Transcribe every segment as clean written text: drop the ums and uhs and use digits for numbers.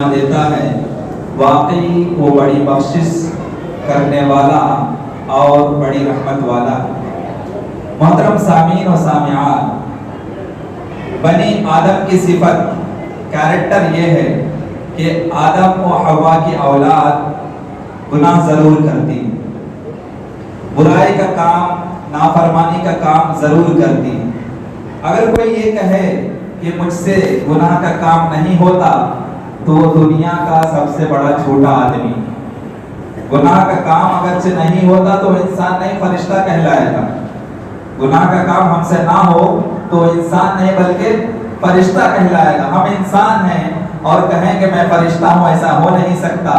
دیتا ہے، واقعی وہ بڑی بخشش کرنے والا اور بڑی رحمت والا ہے۔ محترم سامعین و سامعات، بنی آدم کی صفت کیریکٹر یہ ہے کہ آدم و حوا کی اولاد گناہ ضرور کرتی، برائی کا کام، نافرمانی کا کام ضرور کرتی۔ اگر کوئی یہ کہے کہ مجھ سے گناہ کا کام نہیں ہوتا تو دنیا کا سب سے بڑا چھوٹا آدمی۔ گناہ کا کام اگرچہ نہیں ہوتا تو انسان نہیں، فرشتہ کہلائے گا۔ گناہ کا کام ہم سے نہ ہو تو انسان نہیں بلکہ فرشتہ کہلائے گا۔ ہم انسان ہیں اور کہیں کہ میں فرشتہ ہوں، ایسا ہو نہیں سکتا،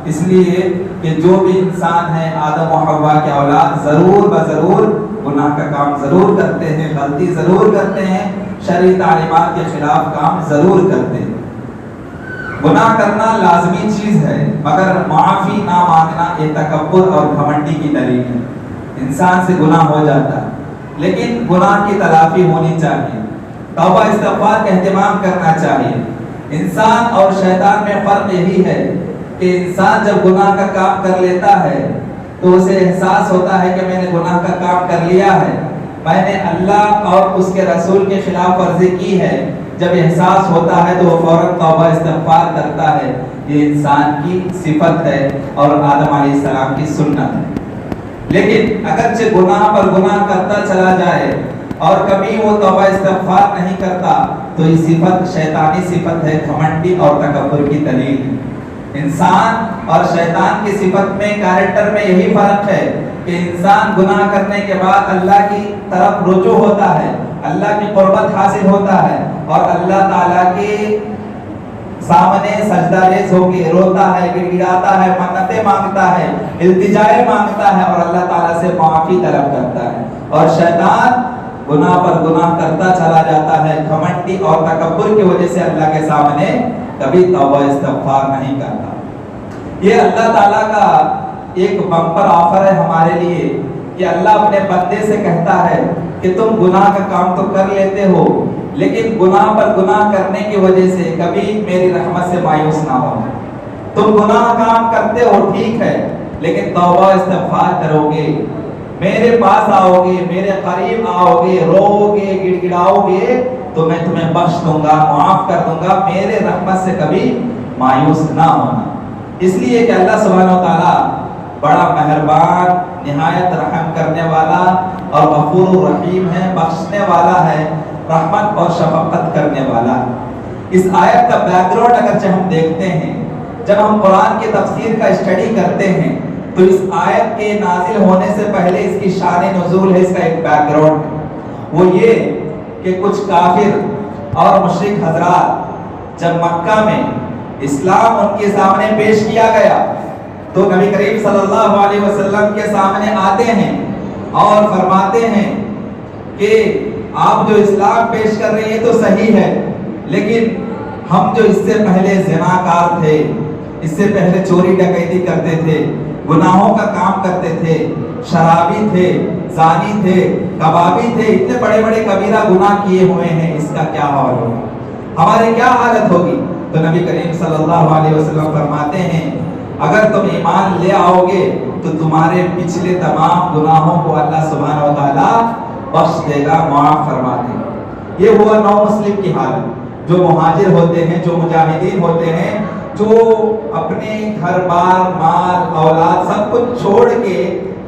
اس لیے کہ جو بھی انسان ہے آدم و حوا کے اولاد ضرور بضرور گناہ کا کام ضرور کرتے ہیں، غلطی ضرور کرتے ہیں، شرعی تعلیمات کے خلاف کام ضرور کرتے ہیں۔ گناہ کرنا لازمی چیز ہے، مگر معافی نہ مانگنا یہ تکبر اور گھمنڈی کی دلیل ہے۔ انسان سے گناہ ہو جاتا ہے لیکن گناہ کی تلافی ہونی چاہیے، توبہ استغفار کا اہتمام کرنا چاہیے۔ انسان اور شیطان میں فرق یہی ہے کہ انسان جب گناہ کا کام کر لیتا ہے تو اسے احساس ہوتا ہے کہ میں نے گناہ کا کام کر لیا ہے، میں نے اللہ اور اس کے رسول کے خلاف ورزی کی ہے۔ جب احساس ہوتا ہے تو وہ فوراً توبہ استغفار کرتا ہے۔ یہ انسان کی صفت ہے اور آدم علیہ السلام کی سنت ہے۔ لیکن اگرچہ گناہ پر گناہ کرتا چلا جائے اور کبھی وہ توبہ استغفار نہیں کرتا تو یہ صفت شیطانی صفت ہے، گھمنڈی اور تکبر کی دلیل ہے۔ انسان اور شیطان کی صفت میں، کیریکٹر میں یہی فرق ہے کہ انسان گناہ کرنے کے بعد اللہ کی طرف رجوع ہوتا ہے، اللہ کی قربت حاصل ہوتا ہے اور اللہ تعالیٰ کے سامنے سجدہ ریز ہو کے روتا ہے، گڑگڑاتا ہے، منتیں مانگتا ہے، التجائے مانگتا ہے اور اللہ تعالیٰ سے معافی طلب کرتا ہے۔ اور شیطان گناہ پر گناہ کرتا چلا جاتا ہے، گھمنڈی اور تکبر کی وجہ سے اللہ کے سامنے کبھی توبہ استغفار نہیں کرتا۔ یہ اللہ تعالیٰ کا ایک بمپر آفر ہے ہمارے لیے کہ اللہ اپنے بندے سے کہتا ہے کہ تم گناہ کا کام تو کر لیتے ہو لیکن گناہ پر گناہ کرنے کی وجہ سے کبھی میری رحمت سے مایوس نہ ہو۔ تم گناہ کام کرتے ہو ٹھیک ہے لیکن توبہ استغفار کرو گے، میرے پاس آؤ گے، میرے قریب آؤ گے، رو گے، گڑ گڑاؤ گے تو میں تمہیں بخش دوں گا، معاف کر دوں گا، میرے رحمت سے کبھی مایوس نہ ہونا۔ اس لیے کہ اللہ سبحانہ و تعالیٰ بڑا مہربان، نہایت رحم کرنے والا اور غفور الرحیم ہے، بخشنے والا ہے، رحمت اور شفقت کرنے والا ہے۔ اس آیت کا بیک گراؤنڈ اگرچہ ہم دیکھتے ہیں، جب ہم قرآن کی تفسیر کا اسٹڈی کرتے ہیں تو اس آیت کے نازل ہونے سے پہلے اس کی شان نزول ہے، اس کا ایک بیک گراؤنڈ ہے۔ وہ یہ کہ کچھ کافر اور مشرک حضرات جب مکہ میں اسلام ان کے سامنے پیش کیا گیا تو نبی کریم صلی اللہ علیہ وسلم کے سامنے آتے ہیں اور فرماتے ہیں کہ آپ جو اسلام پیش کر رہے ہیں تو صحیح ہے، لیکن ہم جو اس سے پہلے زناکار تھے، اس سے پہلے چوری ڈکیتی کرتے تھے، گناہوں کا کام کرتے تھے، شرابی تھے، زانی تھے، کبابی تھے، اتنے بڑے بڑے کبیرہ گناہ کیے ہوئے ہیں، اس کا کیا حال ہوگا، ہماری کیا حالت ہوگی؟ تو نبی کریم صلی اللہ علیہ وسلم فرماتے ہیں اگر تم ایمان لے آؤ گے تو تمہارے پچھلے تمام گناہوں کو اللہ سبحانہ و تعالیٰ بخش دے گا، معاف فرما دے گا۔ یہ ہوا نو مسلم کی حالت، جو مہاجر ہوتے ہیں، جو مجاہدین ہوتے ہیں، جو اپنے گھر بار، مال، اولاد سب کچھ چھوڑ کے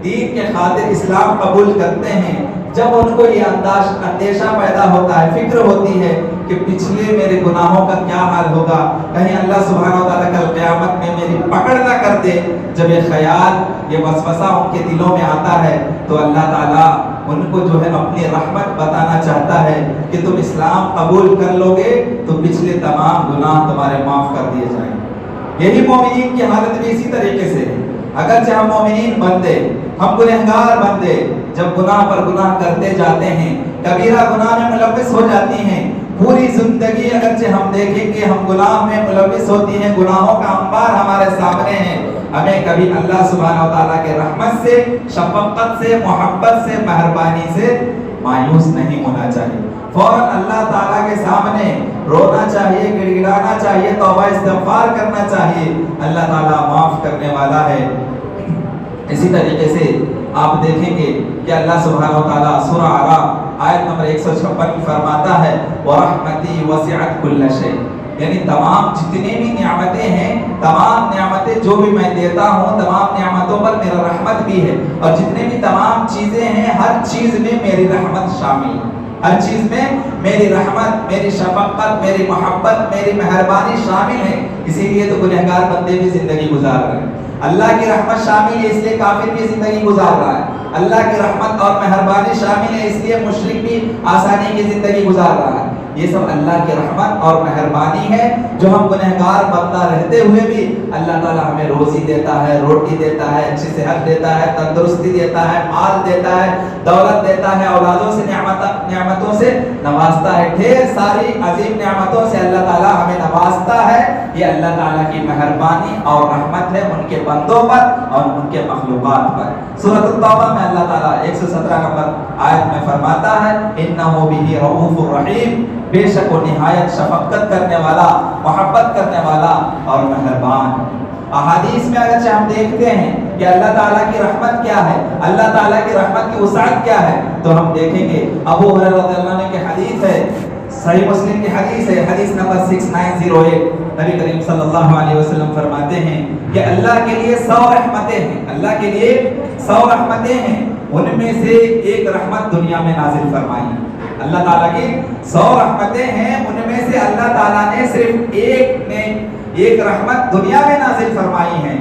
دین کے خاطر اسلام قبول کرتے ہیں۔ جب ان کو یہ اندیشہ پیدا ہوتا ہے، فکر ہوتی ہے کہ پچھلے میرے گناہوں کا کیا حال ہوگا، کہیں اللہ سبحانہ و تعالیٰ کل قیامت میں میری پکڑ نہ کر دے، جب یہ خیال، یہ وسوسہ ان کے دلوں میں آتا ہے تو اللہ تعالیٰ ان کو جو ہے اپنی رحمت بتانا چاہتا ہے کہ تم اسلام قبول کر لو گے تو پچھلے تمام گناہ تمہارے معاف کر دیے جائیں گے۔ یہی مومنین کی حالت بھی اسی طریقے سے ہے، اگرچہ ہم مومنین بندے، ہم گنہگار بندے جب گناہ پر گناہ کرتے جاتے ہیں، کبیرہ گناہ میں ملوث ہو جاتی ہیں، پوری زندگی اگرچہ ہم دیکھیں کہ ہم گناہ میں ملوث ہوتی ہیں، گناہوں کا انبار ہمارے سامنے ہے، ہمیں کبھی اللہ سبحانہ و تعالیٰ کے رحمت سے، شفقت سے، محبت سے، مہربانی سے مایوس نہیں ہونا چاہیے۔ فوراً اللہ تعالیٰ کے سامنے رونا چاہیے، گڑ گڑانا چاہیے، توبہ استغفار کرنا چاہیے، اللہ تعالیٰ معاف کرنے والا ہے۔ اسی طریقے سے آپ دیکھیں گے کہ اللہ سبحانہ و تعالیٰ سورہ اعراف آیت نمبر 156 میں فرماتا ہے وَرَحْمَتِي وَسِعَتْ كُلَّ شَيْءٍ، یعنی تمام جتنے بھی نعمتیں ہیں، تمام نعمتیں جو بھی میں دیتا ہوں، تمام نعمتوں پر میرا رحمت بھی ہے، اور جتنے بھی تمام چیزیں ہیں ہر چیز میں میری رحمت شامل ہے، ہر چیز میں میری رحمت، میری شفقت، میری محبت، میری مہربانی شامل ہے۔ اسی لیے تو گنہگار بندے بھی زندگی گزار رہے ہیں، اللہ کی رحمت شامل ہے، اس لیے کافر بھی زندگی گزار رہا ہے، اللہ کی رحمت اور مہربانی شامل ہے، اس لیے مشرک بھی آسانی کی زندگی گزار رہا ہے۔ یہ سب اللہ کی رحمت اور مہربانی ہے جو ہم گنہگار بندہ رہتے ہوئے بھی اللہ تعالیٰ ہمیں روزی دیتا ہے، روٹی دیتا ہے، اچھی صحت دیتا ہے، تندرستی دیتا ہے، مال دیتا ہے، دولت دیتا ہے، اولادوں سے نعمتوں سے نوازتا ہے، ڈھیر ساری عظیم نعمتوں سے اللہ تعالیٰ ہمیں نوازتا ہے۔ یہ اللہ تعالیٰ کی مہربانی اور رحمت ہے ان کے بندوں پر اور ان کے مخلوقات پر۔ سورۃ التوبہ میں اللہ تعالیٰ 117 نمبر آیت میں فرماتا ہے انہ بہ رؤوف الرحیم، بے شک وہ نہایت شفقت کرنے والا، محبت کرنے والا اور مہربان۔ احادیث میں اگرچہ ہم دیکھتے ہیں کہ اللہ تعالیٰ کی رحمت کیا ہے، اللہ تعالیٰ کی رحمت کی وسعت کیا ہے، تو ہم دیکھیں گے ابو ہریرہ رضی اللہ عنہ کی حدیث ہے، صحیح مسلم کی حدیث ہے، حدیث نمبر 6908، نبی کریم صلی اللہ علیہ وسلم فرماتے ہیں کہ اللہ کے لیے 100 رحمتیں ہیں، اللہ کے لیے 100 رحمتیں ہیں، ان میں سے ایک رحمت دنیا میں نازل فرمائی۔ اللہ تعالیٰ کی 100 رحمتیں ہیں، ان میں سے اللہ تعالیٰ نے صرف ایک رحمت دنیا میں نازل فرمائی ہے،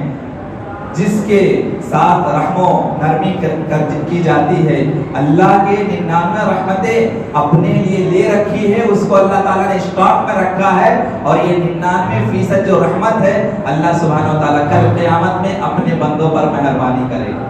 جس کے ساتھ رحم و نرمی کی جاتی ہے۔ اللہ کے 99 رحمتیں اپنے لیے لے رکھی ہے، اس کو اللہ تعالیٰ نے اسٹاک میں رکھا ہے، اور یہ 99% جو رحمت ہے اللہ سبحانہ و تعالیٰ کل قیامت میں اپنے بندوں پر مہربانی کرے گا،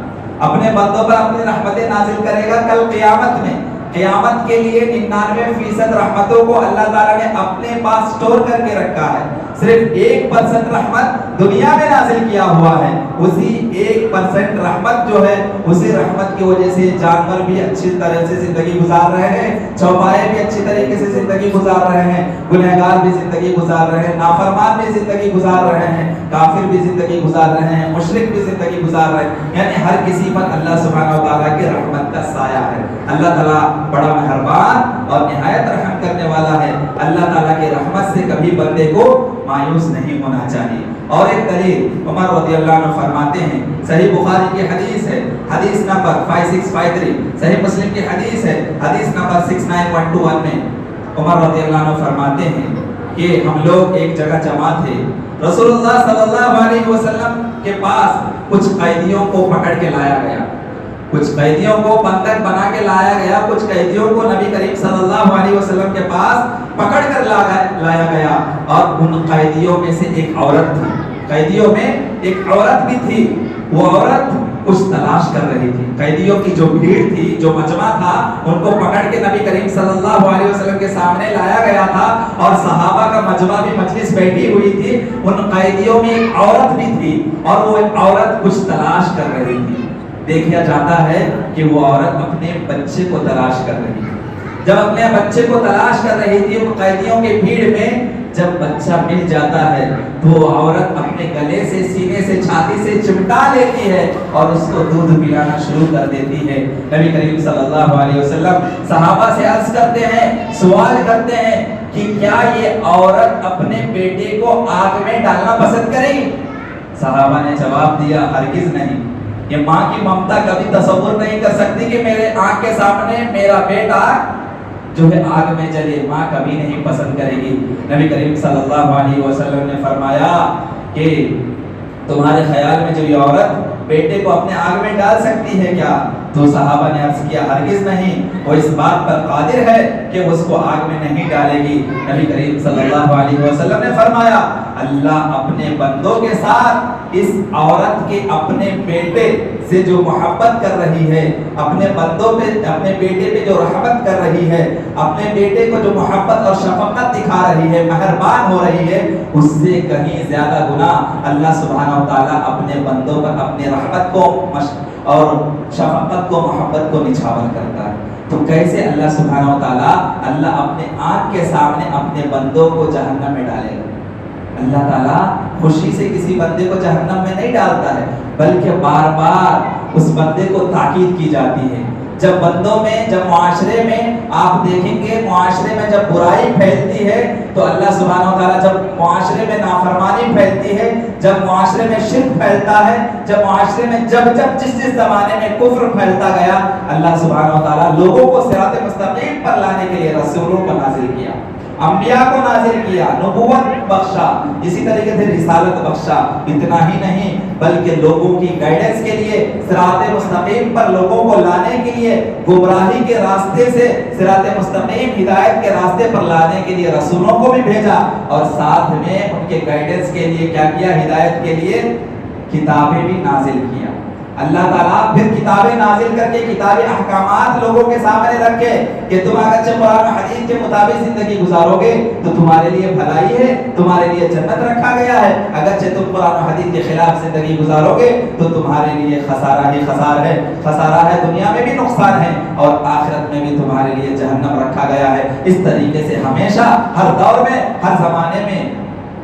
اپنے بندوں پر اپنی رحمتیں نازل کرے گا کل قیامت میں۔ قیامت کے لیے 99% رحمتوں کو اللہ تعالیٰ نے اپنے پاس سٹور کر کے رکھا ہے، صرف 1% رحمت دنیا میں نازل کیا ہوا ہے، اسی 1% رحمت جو ہے، اسی رحمت کی وجہ سے جانور بھی اچھی طرح سے زندگی گزار رہے ہیں، چوپائے بھی اچھی طریقے سے زندگی گزار رہے ہیں، گنہگار بھی زندگی گزار رہے ہیں، نافرمان بھی زندگی گزار رہے ہیں، کافر بھی زندگی گزار رہے ہیں، مشرک بھی زندگی گزار رہے ہیں، یعنی ہر کسی پر اللہ سبحانہ و تعالیٰ کی رحمت کا سایہ ہے۔ اللہ تعالیٰ بڑا مہربان اور نہایت رحم کرنے والا ہے، اللہ تعالیٰ کی رحمت سے کبھی بندے کو مایوس نہیں ہونا چاہیے۔ اور ایک دلیل عمر رضی اللہ عنہ فرماتے ہیں، صحیح بخاری کی حدیث ہے، حدیث نمبر 5653، صحیح مسلم کی حدیث ہے، حدیث نمبر 69121 میں عمر رضی اللہ عنہ فرماتے ہیں کہ ہم لوگ ایک جگہ جمع تھے، رسول اللہ صلی اللہ علیہ وسلم کے پاس کچھ قیدیوں کو پکڑ کے لایا گیا، کچھ قیدیوں کو بندک بنا کے لایا گیا، کچھ قیدیوں کو نبی کریم صلی اللہ علیہ وسلم کے پاس پکڑ کر لایا گیا، اور ان قیدیوں میں سے ایک عورت تھی، قیدیوں میں ایک عورت بھی تھی، وہ عورت کچھ تلاش کر رہی تھی۔ قیدیوں کی جو بھیڑ تھی، جو مجمع تھا، ان کو پکڑ کے نبی کریم صلی اللہ علیہ وسلم کے سامنے لایا گیا تھا، اور صحابہ کا مجمع بھی مجلس بیٹھی ہوئی تھی، ان قیدیوں میں ایک عورت بھی تھی، اور وہ عورت کچھ تلاش کر رہی تھی۔ دیکھا جاتا ہے کہ وہ عورت اپنے بچے کو تلاش کر رہی تھی، جب اپنے بچے کو تلاش کر رہی تھی ان قیدیوں کے بھیڑ میں، جب بچہ مل جاتا ہے تو وہ عورت اپنے گلے سے، سینے سے، چھاتی سے چمٹا لیتی ہے اور اس کو دودھ پلانا شروع کر دیتی ہے۔ نبی کریم صلی اللہ علیہ وسلم صحابہ سے عرض کرتے ہیں، سوال کرتے ہیں کہ کیا یہ عورت اپنے بیٹے کو آگ میں ڈالنا پسند کرے گی؟ صحابہ نے جواب دیا، ہرگز نہیں۔ یہ ماں کی ممتا کبھی تصور نہیں کر سکتی کہ میرے آنکھ کے سامنے میرا بیٹا جو ہے آگ میں جلے، ماں کبھی نہیں پسند کرے گی۔ نبی کریم صلی اللہ علیہ وسلم نے فرمایا کہ تمہارے خیال میں جو یہ عورت بیٹے کو اپنے آگ میں ڈال سکتی ہے کیا؟ تو صحابہ نے عرض کیا، ہرگز نہیں، وہ اس بات پر قادر ہے کہ وہ اس کو آگ میں نہیں ڈالے گی۔ نبی کریم صلی اللہ علیہ وسلم نے فرمایا، اللہ اپنے بندوں کے ساتھ اس عورت کے اپنے بیٹے سے جو محبت کر رہی ہے، اپنے بندوں پہ، اپنے بیٹے پہ جو رحمت کر رہی ہے، اپنے بیٹے کو جو محبت اور شفقت دکھا رہی ہے، مہربان ہو رہی ہے، اس سے کہیں زیادہ گنا اللہ سبحانہ و تعالیٰ اپنے بندوں پر اپنے رحمت کو اور شفقت کو، محبت کو نچھاور کرتا ہے۔ تو کیسے اللہ سبحانہ و تعالیٰ اللہ اپنے آنکھ کے سامنے اپنے بندوں کو جہنم میں ڈالے گا؟ اللہ تعالیٰ خوشی سے کسی بندے کو جہنم میں نہیں ڈالتا ہے، بلکہ بار بار اس بندے کو تاکید کی جاتی ہے۔ جب بندوں میں، جب معاشرے میں آپ دیکھیں گے، معاشرے میں جب برائی پھیلتی ہے تو اللہ سبحانہ و تعالیٰ، جب معاشرے میں نافرمانی پھیلتی ہے، جب معاشرے میں شرک پھیلتا ہے، جب معاشرے میں جب جس زمانے میں کفر پھیلتا گیا، اللہ سبحانہ و تعالیٰ لوگوں کو صراط مستقیم پر لانے کے لیے رسولوں کو نازل کیا، انبیاء کو نازل کیا، نبوت بخشا، اسی طریقے سے رسالت بخشا۔ اتنا ہی نہیں بلکہ لوگوں کی گائیڈنس کے لیے، صراط مستقیم پر لوگوں کو لانے کے لیے، گمراہی کے راستے سے صراط مستقیم ہدایت کے راستے پر لانے کے لیے رسولوں کو بھی بھیجا، اور ساتھ میں ان کے گائیڈنس کے لیے کیا کیا؟ ہدایت کے لیے کتابیں بھی نازل کیا۔ اللہ تعالیٰ پھر کتابیں نازل کر کے کتابی احکامات لوگوں کے سامنے رکھے کہ تم اگرچہ قرآن و حدیث کے مطابق زندگی گزارو گے تو تمہارے لیے بھلائی ہے، تمہارے لیے جنت رکھا گیا ہے، اگرچہ تم قرآن و حدیث کے خلاف زندگی گزارو گے تو تمہارے لیے خسارہ ہی خسارہ ہے، خسارہ ہے، دنیا میں بھی نقصان ہے اور آخرت میں بھی تمہارے لیے جہنم رکھا گیا ہے۔ اس طریقے سے ہمیشہ ہر دور میں، ہر زمانے میں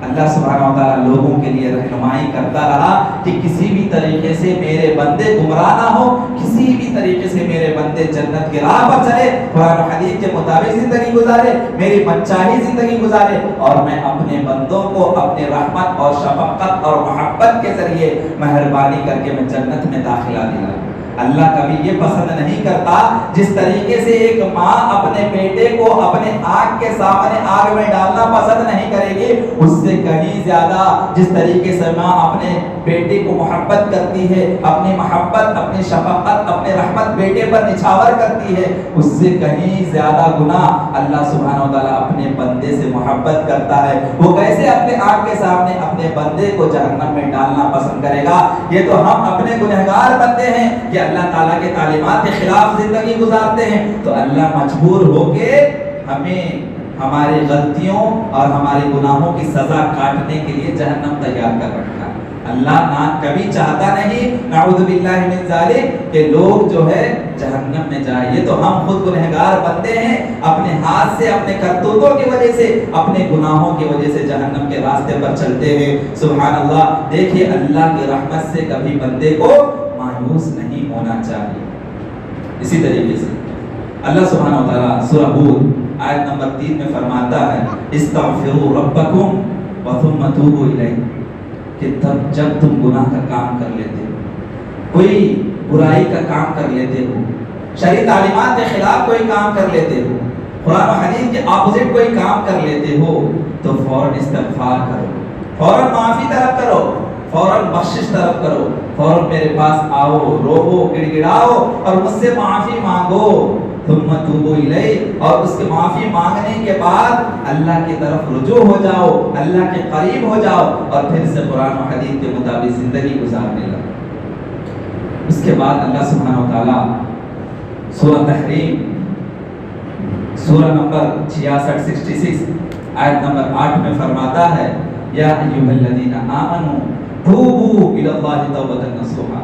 اللہ سبحانہ و تعالیٰ لوگوں کے لیے رہنمائی کرتا رہا کہ کسی بھی طریقے سے میرے بندے گمراہ نہ ہو، کسی بھی طریقے سے میرے بندے جنت کی راہ پر چلے، قرآن و حدیث کے مطابق زندگی گزارے، میری منچاہی زندگی گزارے، اور میں اپنے بندوں کو اپنے رحمت اور شفقت اور محبت کے ذریعے مہربانی کر کے میں جنت میں داخلہ دلاؤں۔ اللہ کبھی یہ پسند نہیں کرتا جس طریقے سے ایک ماں اپنے بیٹے کو اپنے آنکھ کے سامنے آگ میں ڈالنا پسند نہیں کرے گی، اس سے کہیں زیادہ جس طریقے سے ماں اپنے بیٹے کو محبت کرتی ہے، اپنی محبت، اپنی شفقت، اپنے رحمت بیٹے پر نچھاور کرتی ہے، اس سے کہیں زیادہ گناہ اللہ سبحانہ و تعالیٰ اپنے بندے سے محبت کرتا ہے۔ وہ کیسے اپنے آنکھ کے سامنے اپنے بندے کو جہنم میں ڈالنا پسند کرے گا؟ یہ تو ہم اپنے گنہگار بندے ہیں کہ اللہ تعالیٰ کے تعلیمات کے خلاف زندگی گزارتے ہیں، تو اللہ مجبور ہو کے ہمیں ہماری غلطیوں اور ہمارے گناہوں کی سزا کاٹنے کے لیے جہنم تیار کر رکھا۔ اللہ نہ کبھی چاہتا نہیں، نعوذ باللہ من ذالک، کہ لوگ جو ہے جہنم میں جائیں۔ یہ تو ہم خود گنہگار بندے ہیں، اپنے ہاتھ سے، اپنے کرتوتوں کی وجہ سے، اپنے گناہوں کی وجہ سے جہنم کے راستے پر چلتے ہیں۔ سبحان اللہ! دیکھیے اللہ کی رحمت سے کبھی بندے کو مایوس نہیں ہونا چاہیے۔ اسی طریقے سے اللہ سبحانہ و تعالیٰ سورہ ہود آیت نمبر 3 میں فرماتا ہے استغفروا ربکم وثم توبوا الیہ، کہ تب جب تم گناہ کا کام کر لیتے ہو، کوئی برائی کا کام کر لیتے ہو، شرعی تعلیمات کے خلاف کوئی کام کر لیتے ہو، قرآن و حدیث کے اپوزٹ کوئی کام کر لیتے ہو، تو فوراً استغفار کرو، فوراً معافی طلب کرو، فوراً بخشش طلب کرو، فوراً میرے پاس آؤ، رو گڑ گڑاؤ اور مجھ سے معافی مانگو، ثم توبوا الیہ، اور اس کے معافی مانگنے کے بعد اللہ کی طرف رجوع ہو جاؤ، اللہ کے قریب ہو جاؤ، اور پھر سے قرآن و حدیث کے مطابق زندگی گزارنے لگو۔ اس کے بعد اللہ سبحانہ و تعالیٰ سورہ تحریم سورہ نمبر 66 آیت نمبر 8 میں فرماتا ہے یا ایھا الذین آمنوا توبوا الی اللہ توبۃ نصوحا،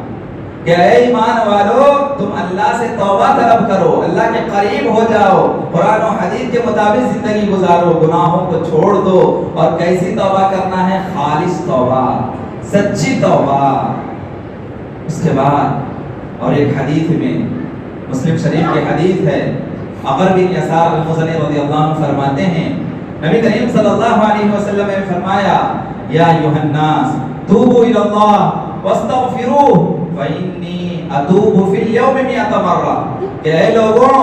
کہ اے ایمان والو تم اللہ سے توبہ طلب کرو، اللہ کے قریب ہو جاؤ، قرآن و حدیث کے مطابق زندگی گزارو، گناہوں کو چھوڑ دو، اور کیسی توبہ کرنا ہے؟ خالص توبہ، سچی توبہ۔ اس کے بعد اور ایک حدیث میں، مسلم شریف کی حدیث ہے، عمر بن یسار المزنی رضی اللہ عنہ فرماتے ہیں نبی کریم صلی اللہ علیہ وسلم نے فرمایا یا ایھا الناس توبوا الی اللہ واستغفروہ فإنی اتوب فی اليوم 100 مرہ، کہ اے لوگوں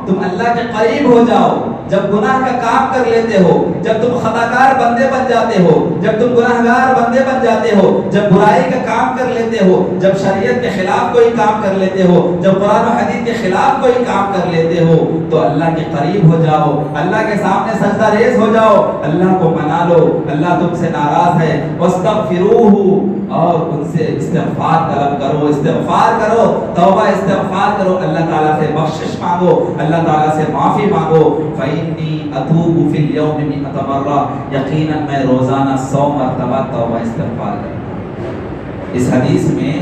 تم اللہ کے قریب ہو جاؤ، جب گناہ کا کام کر لیتے ہو، جب تم خطاکار بندے بن جاتے ہو، جب تم گناہگار بندے بن جاتے ہو، جب برائی کا کام کر لیتے ہو، جب شریعت کے خلاف کوئی کام کر لیتے ہو، جب قرآن و حدیث کے خلاف کوئی کام کر لیتے ہو، تو اللہ کے قریب ہو جاؤ، اللہ کے سامنے سجدہ ریز ہو جاؤ، اللہ کو منا لو، اللہ تم سے ناراض ہے، واستغفروہ، اور ان سے استغفار طلب کرو، استغفار کرو، توبہ استغفار کرو، اللہ تعالیٰ سے بخشش مانگو، اللہ تعالیٰ سے معافی مانگو، فإنی اتوب فی اليوم 100 مرہ، یقیناً میں روزانہ 100 مرتبہ توبہ استغفار کرتا ہوں۔ اس حدیث میں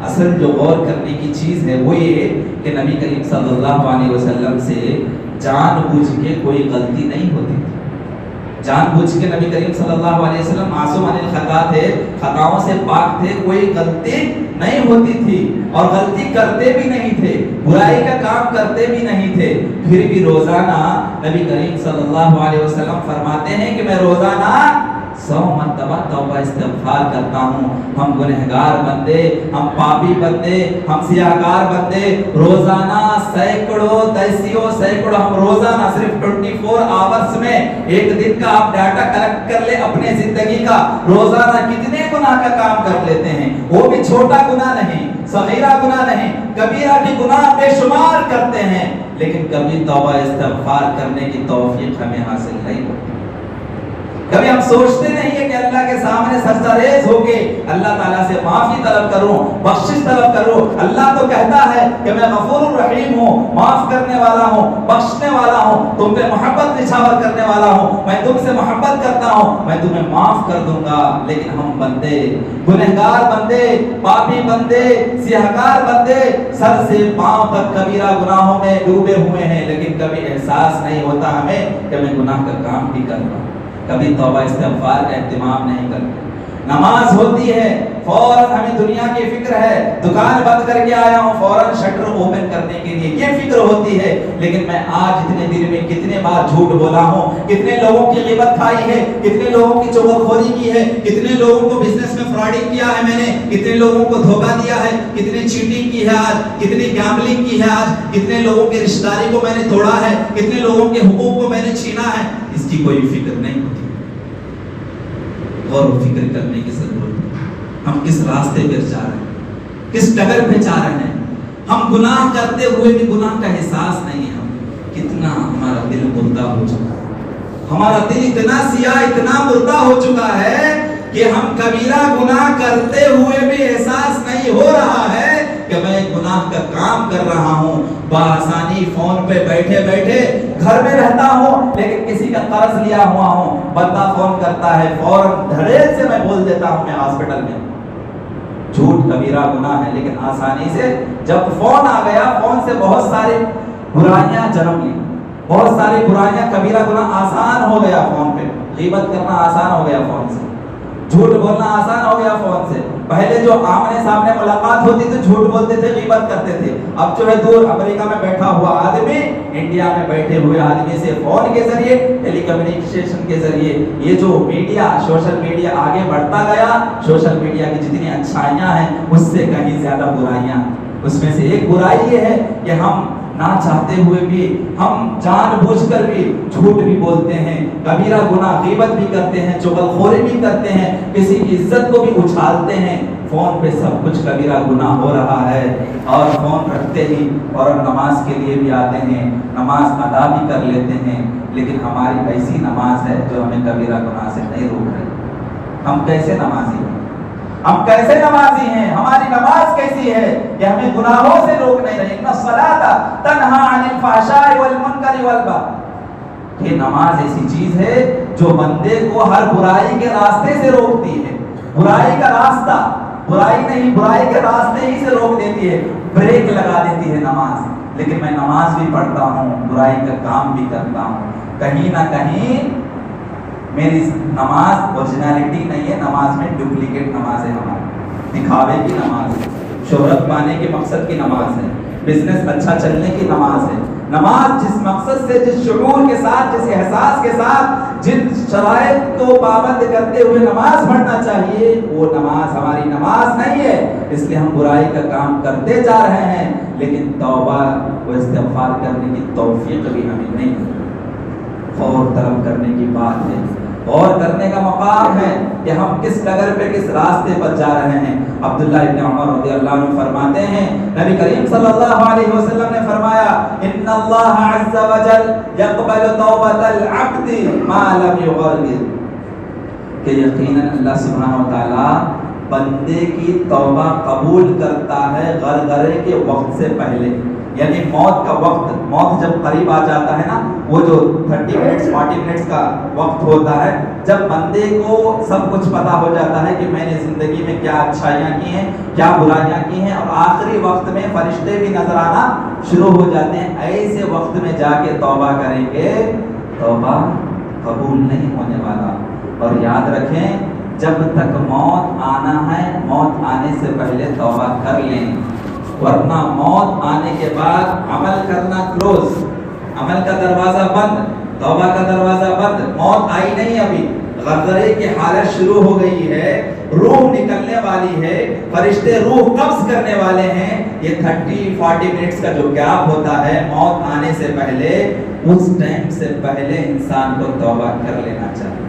اصل جو غور کرنے کی چیز ہے وہ یہ کہ نبی کریم صلی اللہ علیہ وسلم سے جان بوجھ کے کوئی غلطی نہیں ہوتی تھی. جان بوجھ کے نبی کریم صلی اللہ علیہ وسلم معصوم عن الخطا تھے, خطاؤں سے پاک تھے, کوئی غلطی نہیں ہوتی تھی اور غلطی کرتے بھی نہیں تھے, برائی کا کام کرتے بھی نہیں تھے. پھر بھی روزانہ نبی کریم صلی اللہ علیہ وسلم فرماتے ہیں کہ میں روزانہ 100 مرتبہ توبہ استغفار کرتا ہوں. ہم گنہگار بندے, ہم پاپی بندے, ہم سیاہکار بندے روزانہ سینکڑوں ہم روزانہ صرف 24 آورز میں ایک دن کا آپ ڈاٹا کلیکٹ کر لے اپنے زندگی کا, روزانہ کتنے گناہ کا کام کر لیتے ہیں. وہ بھی چھوٹا گناہ نہیں, صغیرہ گناہ نہیں, کبیرہ بھی گناہ بے شمار کرتے ہیں, لیکن کبھی توبہ استغفار کرنے کی توفیق ہمیں حاصل نہیں ہوتی. کبھی ہم سوچتے نہیں ہیں کہ اللہ کے سامنے سجدہ ریز ہو کے اللہ تعالیٰ سے معافی طلب کروں, بخشش طلب کروں. اللہ تو کہتا ہے کہ میں غفور الرحیم ہوں, معاف کرنے والا ہوں, بخشنے والا ہوں, تم پہ محبت نچھاور کرنے والا ہوں, میں تم سے محبت کرتا ہوں, میں تمہیں معاف کر دوں گا. لیکن ہم بندے, گنہگار بندے, پاپی بندے, سیاہکار بندے سر سے پاؤں تک کبیرہ گناہوں میں ڈوبے ہوئے ہیں, لیکن کبھی احساس نہیں ہوتا ہمیں کہ میں گناہ کا کام بھی کر رہا ہوں. کبھی توبہ استغفار کا اہتمام نہیں کرتے. نماز ہوتی ہے فوراً ہمیں دنیا کی فکر ہے, دکان بند کر کے آیا ہوں فوراً شٹر اوپن کرنے کے لیے, یہ فکر ہوتی ہے. لیکن میں آج اتنے دن میں کتنے بار جھوٹ بولا ہوں, کتنے لوگوں کی غیبت کھائی ہے, کتنے لوگوں کی چغلخوری کی ہے, کتنے لوگوں کو بزنس میں فراڈنگ کیا ہے میں نے, کتنے لوگوں کو دھوکہ دیا ہے, کتنی چیٹنگ کی ہے آج, کتنی گیمبلنگ کی ہے آج, کتنے لوگوں کے رشتہ داری کو میں نے توڑا ہے, کتنے لوگوں کے حقوق کو میں نے چھینا ہے. اس کی کوئی فکر نہیں ہوتی. غور و فکر کرنے کی ضرورت ہے. ہم کس راستے پر جا رہے ہیں, کس ڈگر پہ جا رہے ہیں. ہم گناہ کرتے ہوئے بھی گناہ کا احساس نہیں ہے. کتنا ہمارا دل مردہ ہو چکا ہے, ہمارا دل اتنا سیاہ, اتنا مردہ ہو چکا ہے کہ ہم کبیرہ گناہ کرتے ہوئے بھی احساس نہیں ہو رہا ہے کہ میں گناہ کا کام کر رہا ہوں. بآسانی فون پہ بیٹھے بیٹھے گھر میں رہتا ہوں, لیکن کسی کا قرض لیا ہوا ہوں, بندہ فون کرتا ہے فوراً دھڑیل سے میں بول دیتا ہوں میں ہاسپٹل میں. جھوٹ کبیرہ گناہ ہے, لیکن آسانی سے جب فون آ گیا, فون سے بہت ساری برائیاں جنم لی, بہت ساری برائیاں, کبیرہ گناہ آسان ہو گیا فون پہ. غیبت کرنا آسان ہو گیا فون سے, جھوٹ بولنا آسان ہو گیا فون سے. پہلے جو آمنے سامنے ملاقات ہوتی تھی جھوٹ بولتے تھے, غیبت کرتے تھے. اب جو ہے دور امریکہ میں بیٹھا ہوا آدمی انڈیا میں بیٹھے ہوئے آدمی سے فون کے ذریعے, ٹیلی کمیونیکیشن کے ذریعے, یہ جو میڈیا, سوشل میڈیا آگے بڑھتا گیا, سوشل میڈیا کی جتنی اچھائیاں ہیں اس سے کہیں زیادہ برائیاں. اس میں سے ایک برائی یہ ہے کہ ہم نہ چاہتے ہوئے بھی, ہم جان بوجھ کر بھی جھوٹ بھی بولتے ہیں, کبیرہ گناہ غیبت بھی کرتے ہیں, چغلخوری بھی کرتے ہیں, کسی کی عزت کو بھی اچھالتے ہیں. فون پہ سب کچھ کبیرہ گناہ ہو رہا ہے, اور فون رکھتے ہی اور نماز کے لیے بھی آتے ہیں, نماز ادا بھی کر لیتے ہیں. لیکن ہماری ایسی نماز ہے جو ہمیں کبیرہ گناہ سے نہیں روک رہی. ہم کیسے نمازی ہیں, ہم کیسے نمازی ہیں, ہماری نماز کیسی ہے کہ ہمیں گناہوں سے روک نہیں رہی. ان الصلاۃ تنہی عن الفحشاء والمنکر والبغی, یہ نماز ایسی چیز ہے جو بندے کو ہر برائی کے راستے سے روکتی ہے. برائی کا راستہ, برائی نہیں, برائی کے راستے ہی سے روک دیتی ہے, بریک لگا دیتی ہے نماز. لیکن میں نماز بھی پڑھتا ہوں, برائی کا کام بھی کرتا ہوں. کہیں نہ کہیں میری نماز اوریجنالٹی نہیں ہے, نماز میں ڈپلیکیٹ نماز ہے, ہماری دکھاوے کی نماز ہے, شہرت پانے کے مقصد کی نماز ہے, بزنس اچھا چلنے کی نماز ہے. نماز جس مقصد سے, جس شعور کے ساتھ, جس احساس کے ساتھ, جن شرائط کو پابند کرتے ہوئے نماز پڑھنا چاہیے, وہ نماز ہماری نماز نہیں ہے. اس لیے ہم برائی کا کام کرتے جا رہے ہیں, لیکن توبہ و استغفار کرنے کی توفیق بھی ہمیں نہیں ہے. غور طلب کرنے کی بات ہے, غور کرنے کا مقام ہے کہ ہم کس ڈگر پہ, کس راستے پر جا رہے ہیں. عبداللہ ابن عمر رضی اللہ عنہ فرماتے ہیں, نبی کریم صلی اللہ علیہ وسلم نے فرمایا, ان اللہ عز وجل یقبل توبۃ العبد ما لم یغرغر, کہ یقیناً اللہ سبحانہ و تعالی بندے کی توبہ قبول کرتا ہے غرغرے کے وقت سے پہلے. یعنی موت کا وقت، موت جب قریب آ جاتا ہے نا، وہ جو 30 منٹس 40 منٹس کا وقت ہوتا ہے، جب بندے کو سب کچھ پتا ہو جاتا ہے کہ میں نے زندگی میں کیا اچھائیاں کی ہیں، کیا برائیاں کی ہیں، اور آخری وقت میں فرشتے بھی نظر آنا شروع ہو جاتے ہیں، ایسے وقت میں جا کے توبہ کریں گے، توبہ قبول نہیں ہونے والا۔ اور یاد رکھیں، جب تک موت آنا ہے، موت آنے سے پہلے توبہ کر لیں، ورنہ موت آنے کے بعد عمل کرنا کلوز، عمل کا دروازہ بند، توبہ کا دروازہ بند۔ موت آئی نہیں ابھی، غرغرے کی حالت شروع ہو گئی ہے، روح نکلنے والی ہے، فرشتے روح قبض کرنے والے ہیں۔ یہ 30-40 منٹس کا جو گیپ ہوتا ہے موت آنے سے پہلے، اس ٹائم سے پہلے انسان کو توبہ کر لینا چاہیے۔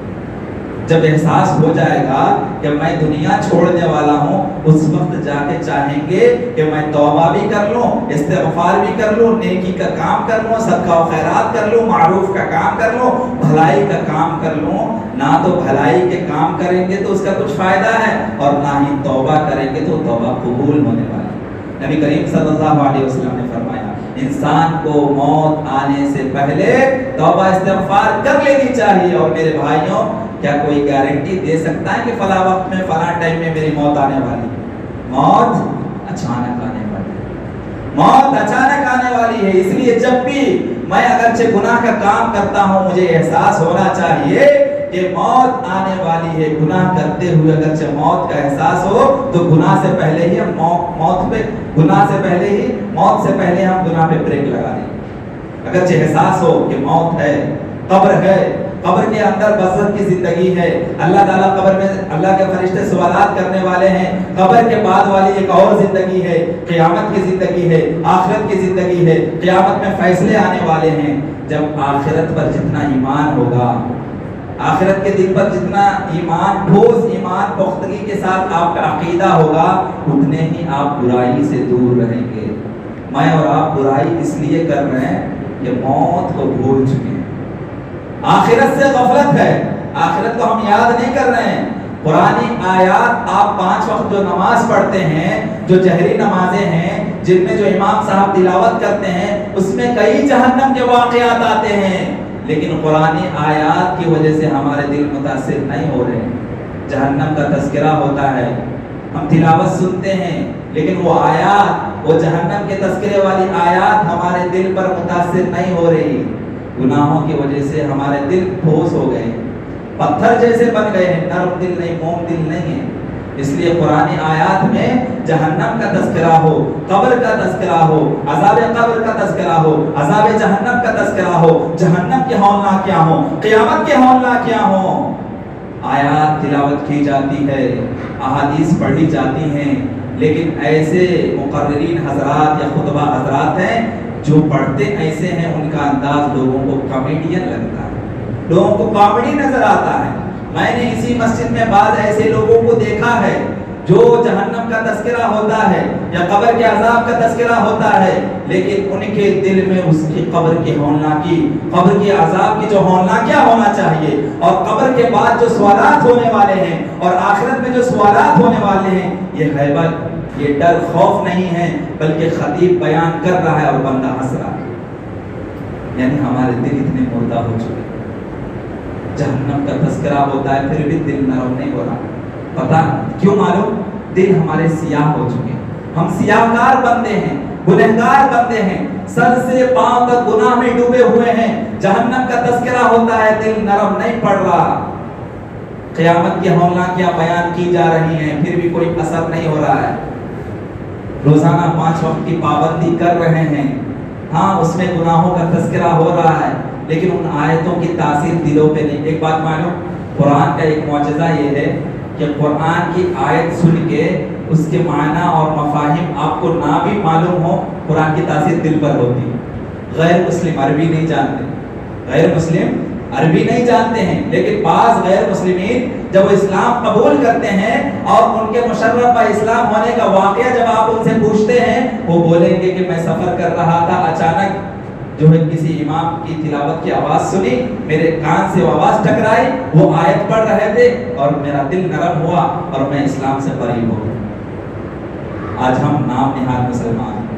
جب احساس ہو جائے گا کہ میں دنیا چھوڑنے والا ہوں، اس وقت جا کے چاہیں گے کہ میں توبہ بھی کر لوں، استغفار بھی کر لوں، نیکی کا کام کر لوں، صدقہ و خیرات کر لوں، معروف کا کام کر لوں، بھلائی کا کام کر لوں۔ نہ تو بھلائی کے کام کریں گے تو اس کا کچھ فائدہ ہے، اور نہ ہی توبہ کریں گے تو توبہ قبول ہونے والی ہے۔ نبی کریم صلی اللہ علیہ وسلم نے فرمایا، انسان کو موت آنے سے پہلے توبہ استغفار کر لینی چاہیے۔ اور میرے بھائیوں، کیا کوئی گارنٹی دے سکتا ہے کہ فلاں وقت میں فلاں ٹائم میں میری موت آنے والی؟ موت اچانک آنے والی ہے، موت اچانک آنے والی ہے۔ اس لیے جب بھی میں اگرچہ گناہ کا کام کرتا ہوں، مجھے احساس ہونا چاہیے کہ موت آنے والی ہے۔ گناہ کرتے ہوئے اگرچہ موت کا احساس ہو تو گناہ سے پہلے ہی ہم موت سے پہلے ہم گناہ پہ بریک لگا دیں۔ اگرچہ احساس ہو کہ موت ہے، قبر ہے، قبر کے اندر برزخ کی زندگی ہے، اللہ تعالیٰ قبر میں اللہ کے فرشتے سوالات کرنے والے ہیں، قبر کے بعد والی ایک اور زندگی ہے، قیامت کی زندگی ہے، آخرت کی زندگی ہے، قیامت میں فیصلے آنے والے ہیں۔ جب آخرت پر جتنا ایمان ہوگا، آخرت کے دن پر جتنا ایمان، ٹھوس ایمان پختگی کے ساتھ آپ کا عقیدہ ہوگا، اتنے ہی آپ برائی سے دور رہیں گے۔ میں اور آپ برائی اس لیے کر رہے ہیں کہ موت کو بھول چکے ہیں، آخرت سے غفلت ہے، آخرت کو ہم یاد نہیں کر رہے ہیں۔ قرآنی آیات، آپ 5 وقت جو نماز پڑھتے ہیں، جو جہری نمازیں ہیں، جن میں جو امام صاحب تلاوت کرتے ہیں، اس میں کئی جہنم کے واقعات آتے ہیں، لیکن قرآنی آیات کی وجہ سے ہمارے دل متاثر نہیں ہو رہے۔ جہنم کا تذکرہ ہوتا ہے، ہم تلاوت سنتے ہیں، لیکن وہ آیات، وہ جہنم کے تذکرے والی آیات ہمارے دل پر متاثر نہیں ہو رہی۔ گناہوں کی وجہ سے ہمارے دل ٹھوس ہو گئے، پتھر جیسے بن گئے ہیں، نرم دل نہیں، موم دل نہیں ہے۔ اس لیے قرآن آیات میں جہنم کا تذکرہ ہو، قبر کا تذکرہ ہو، عذاب قبر کا تذکرہ ہو، عذاب جہنم کا تذکرہ ہو، جہنم کے ہولناک کیا ہوں، قیامت کے ہولناک کیا ہوں، آیات تلاوت کی جاتی ہے، احادیث پڑھی جاتی ہیں، لیکن ایسے مقررین حضرات یا خطبہ حضرات ہیں جو پڑھتے ایسے ہیں، ان کا انداز لوگوں کو کامیڈین لگتا ہے، لوگوں کو کامیڈی نظر آتا ہے۔ میں نے اسی مسجد میں بعض ایسے لوگوں کو دیکھا ہے جو جہنم کا تذکرہ ہوتا ہے یا قبر کے عذاب کا تذکرہ ہوتا ہے، لیکن ان کے دل میں اس کی قبر کی ہولناکی، قبر کے عذاب کی جو ہولناکیاں ہونا چاہیے، اور قبر کے بعد جو سوالات ہونے والے ہیں، اور آخرت میں جو سوالات ہونے والے ہیں، یہ غیبت، یہ ڈر خوف نہیں ہے، بلکہ خطیب بیان کر رہا ہے اور بندہ ہنس رہا ہے۔ یعنی ہمارے دل اتنے مردہ ہو چکے، جہنم کا تذکرہ ہوتا ہے پھر بھی دل نرم نہیں ہو رہا۔ پتہ کیوں معلوم؟ دل ہمارے سیاہ ہو چکے، ہم سیاہ کار بندے ہیں، گنہگار بندے ہیں، سر سے پاؤں تک گناہ میں ڈوبے ہوئے ہیں۔ جہنم کا تذکرہ ہوتا ہے، دل نرم نہیں پڑ رہا، قیامت کی ہولناکیاں بیان کی جا رہی ہیں، پھر بھی کوئی اثر نہیں ہو رہا ہے۔ روزانہ 5 وقت کی پابندی کر رہے ہیں، ہاں اس میں گناہوں کا تذکرہ ہو رہا ہے، لیکن ان آیتوں کی تاثیر دلوں پہ نہیں۔ ایک بات معلوم، قرآن کا ایک معجزہ یہ ہے کہ قرآن کی آیت سن کے اس کے معنی اور مفاہیم آپ کو نہ بھی معلوم ہو، قرآن کی تاثیر دل پر ہوتی ہے۔ غیر مسلم عربی نہیں جانتے، غیر مسلم عربی نہیں جانتے ہیں، لیکن بعض غیر مسلمین جب وہ اسلام قبول کرتے ہیں اور ان کے مشرف اسلام ہونے کا واقعہ جب آپ ان سے پوچھتے ہیں، وہ بولیں گے کہ میں سفر کر رہا تھا، اچانک جو ہے کسی امام کی تلاوت کی آواز سنی، میرے کان سے وہ آواز ٹکرائی، وہ آیت پڑھ رہے تھے اور میرا دل نرم ہوا اور میں اسلام سے قریب ہو گیا۔ آج ہم نام نہاد مسلمان ہیں،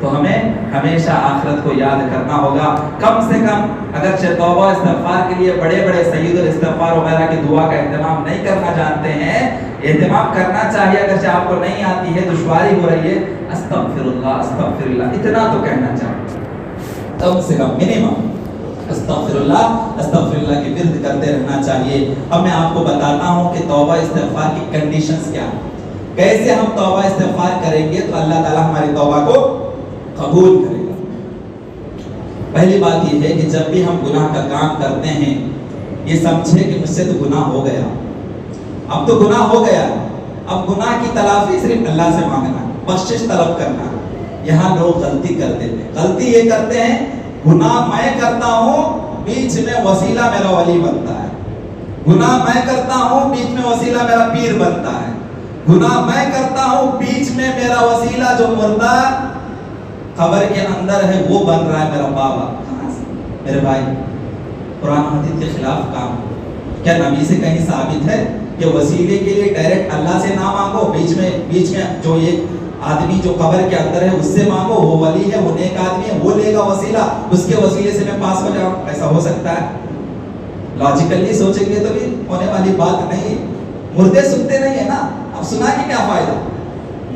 تو ہمیں ہمیشہ آخرت کو یاد کرنا ہوگا. کم سے کم اگرچہ توبہ استغفار کے لیے بڑے بڑے سید الاستغفار وغیرہ کی دعا کا اہتمام نہیں کرنا جانتے ہیں, اہتمام کرنا چاہیے. اگرچہ آپ کو نہیں آتی ہے, دشواری ہو رہی ہے, استغفر اللہ اتنا تو کہنا چاہیے, کم سے کم منیمم استغفر اللہ کی ورد کرتے رہنا چاہیے. اب میں آپ کو بتاتا ہوں کہ توبہ استغفار کی کنڈیشنز کیا ہیں, کیسے ہم توبہ استغفار کریں گے تو اللہ تعالیٰ ہماری توبہ کو قبول کرے گا. پہلی بات یہ ہے کہ جب بھی ہم گناہ کا کام کرتے ہیں, یہ سمجھے کہ مجھ سے تو گناہ ہو گیا, اب تو گناہ ہو گیا, اب گناہ کی تلافی صرف اللہ سے مانگنا, بخشش طلب کرنا. یہاں لوگ غلطی کرتے ہیں, غلطی یہ کرتے ہیں گناہ میں کرتا ہوں, بیچ میں وسیلہ میرا ولی بنتا ہے. گناہ میں کرتا ہوں, بیچ میں وسیلہ میرا پیر بنتا ہے. گناہ میں کرتا ہوں, بیچ میں میرا وسیلہ جو مردہ قبر کے اندر ہے وہ بن رہا ہے میرا بابا. میرے بھائی, قرآن حدیث کے خلاف کام. کیا نبی سے کہیں ثابت ہے کہ وسیلے کے لیے ڈائریکٹ اللہ سے نہ مانگو, بیچ میں جو ایک آدمی جو قبر کے اندر ہے اس سے مانگو, وہ ولی ہے, وہ نیک آدمی ہے, وہ لے گا وسیلہ, اس کے وسیلے سے میں پاس ہو جاؤں؟ ایسا ہو سکتا ہے؟ لاجیکلی سوچیں گے تو بھی ہونے والی بات نہیں. مردے سنتے نہیں ہے نا, اب سنا کے کیا فائدہ؟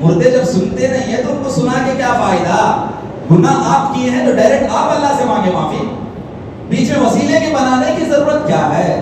مردے جب سنتے نہیں ہیں تو ان کو سنا کے کیا فائدہ؟ گناہ آپ کیے ہیں تو ڈائریکٹ آپ اللہ سے مانگے معافی, بیچ میں وسیلے کے بنانے کی ضرورت کیا ہے؟